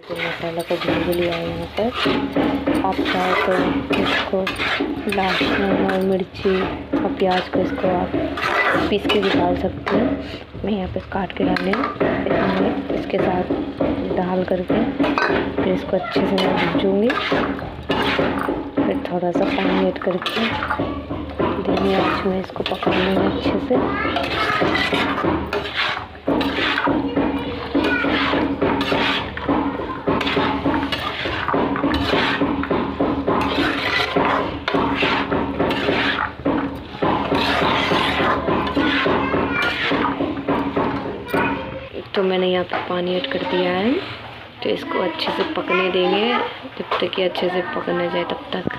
तो मसाला को भून लिया है यहाँ पर। आप चाहे तो इसको लहसुन और मिर्ची और प्याज को इसको आप पीस के भी डाल सकते हैं। मैं यहाँ पे काट के डाले हैं। इसके साथ डाल करके फिर इसको अच्छे से मैं भूनूँगी। फिर थोड़ा सा पानी ऐड करके धीमी आंच में इसको पका लूँगी अच्छे से। तो मैंने यहाँ पे पानी ऐड कर दिया है। तो इसको अच्छे से पकने देंगे जब तक कि अच्छे से पकना जाए तब तक।